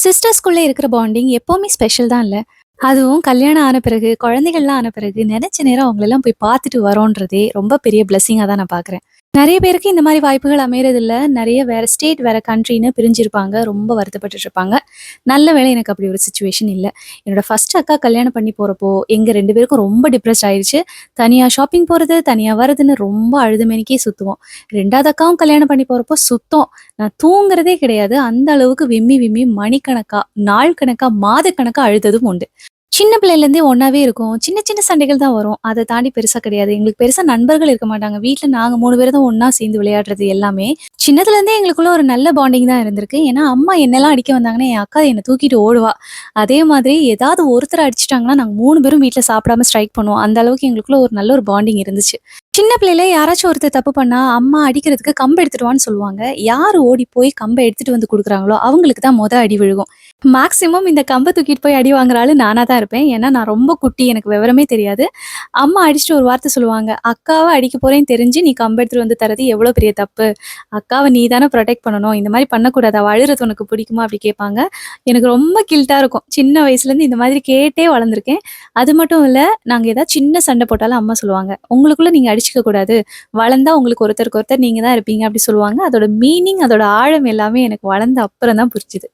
சிஸ்டர்ஸ்குள்ள இருக்கிற பாண்டிங் எப்பவுமே ஸ்பெஷல் தான் இல்ல. அதுவும் கல்யாணம் ஆன பிறகு, குழந்தைகள்லாம் ஆன பிறகு, நெனச்ச நேரம் அவங்களெல்லாம் போய் பார்த்துட்டு வரோன்றதே ரொம்ப பெரிய பிளெஸ்ஸிங்கா தான் நான் பார்க்குறேன். நெறைய பேருக்கு இந்த மாரி வாய்ப்புகள் அமையறதில்ல. நெறைய வேற ஸ்டேட், வேற கண்ட்ரின்னு பிரிஞ்சிருப்பாங்க. ரொம்ப வருத்தப்பட்டுட்டு இருப்பாங்க. நல்ல வேளை எனக்கு அப்படி ஒரு சிச்சுவேஷன் இல்ல. என்னோட ஃபர்ஸ்ட் அக்கா கல்யாணம் பண்ணி போறப்போ, எங்க 2 பேருக்கும் ரொம்ப டிப்ரஸ்ட் ஆயிருச்சு. தனியா ஷாப்பிங் போறது, தனியா வரதுன்னு ரொம்ப அழுது மெனிக்கி சுத்துவோம். 2வது அக்காவும் கல்யாணம் பண்ணி போறப்போ சுத்தம். நான் தூங்குறதே கிடையாது. அந்த அளவுக்கு விம்மி விம்மி மணிக்கணக்கா, நாள் கணக்கா, மாதக்கணக்கா அழுததும் உண்டு. சின்ன பிள்ளையிலேருந்தே ஒண்ணாவே இருக்கோம். சின்ன சின்ன சண்டைகள் தான் வரும். அத தாண்டி பெருசா கிடையாது. எங்களுக்கு பெருசா நண்பர்கள் இருக்க மாட்டாங்க. வீட்ல நாங்க 3 பேரும் தான் ஒண்ணா சேர்ந்து விளையாடுறது எல்லாமே. சின்னதுலேருந்தே எங்களுக்குள்ள ஒரு நல்ல பாண்டிங் தான் இருந்திருக்கு. ஏன்னா, அம்மா என்னலாம் அடிக்க வந்தாங்கன்னா, என் அக்கா என்ன தூக்கிட்டு ஓடுவா. அதே மாதிரி ஏதாவது ஒருத்தர அடிச்சுட்டாங்கன்னா, நாங்க 3 பேரும் வீட்ல சாப்பிடாம ஸ்ட்ரைக் பண்ணுவோம். அந்த அளவுக்கு எங்களுக்குள்ள ஒரு நல்ல ஒரு பாண்டிங் இருந்துச்சு. சின்ன பிள்ளையில யாராச்சும் ஒருத்தர் தப்பு பண்ணா, அம்மா அடிக்கிறதுக்கு கம்பு எடுத்துட்டு வான்னு சொல்லுவாங்க. யாரு ஓடி போய் கம்ப எடுத்துட்டு வந்து குடுக்குறாங்களோ, அவங்களுக்கு தான் அடி விழுகும். மேக்ஸிமம் இந்த கம்ப தூக்கிட்டு போய் அடி வாங்குற ஆளு நானா தான் இருப்பேன். ஏன்னா, நான் ரொம்ப குட்டி. எனக்கு விவரமே தெரியாது. அம்மா அடிச்சுட்டு ஒரு வார்த்தை சொல்லுவாங்க. "அக்காவ அடிக்க போறேன்னு தெரிஞ்சு நீ கம்ப எடுத்துட்டு வந்து தர்றது எவ்வளோ பெரிய தப்பு. அக்காவ நீ தானே புரொடெக்ட் பண்ணணும். இந்த மாரி பண்ணக்கூடாது. அவ அழுறது உனக்கு பிடிக்குமா?" அப்படி கேட்பாங்க. எனக்கு ரொம்ப கில்ட்டா இருக்கும். சின்ன வயசுலேருந்து இந்த மாதிரி கேட்டே வளர்ந்துருக்கேன். அது மட்டும் இல்ல, நாங்க ஏதாவது சின்ன சண்டை போட்டாலும் அம்மா சொல்லுவாங்க, "உங்களுக்குள்ள நீங்க அடிச்சுக்க கூடாது. வளர்ந்தா உங்களுக்கு ஒருத்தருக்கு ஒருத்தர் நீங்க தான் இருப்பீங்க." அப்படி சொல்லுவாங்க. அதோட மீனிங், அதோட ஆழம் எல்லாமே எனக்கு வளர்ந்த அப்புறம் தான் புரிஞ்சுது.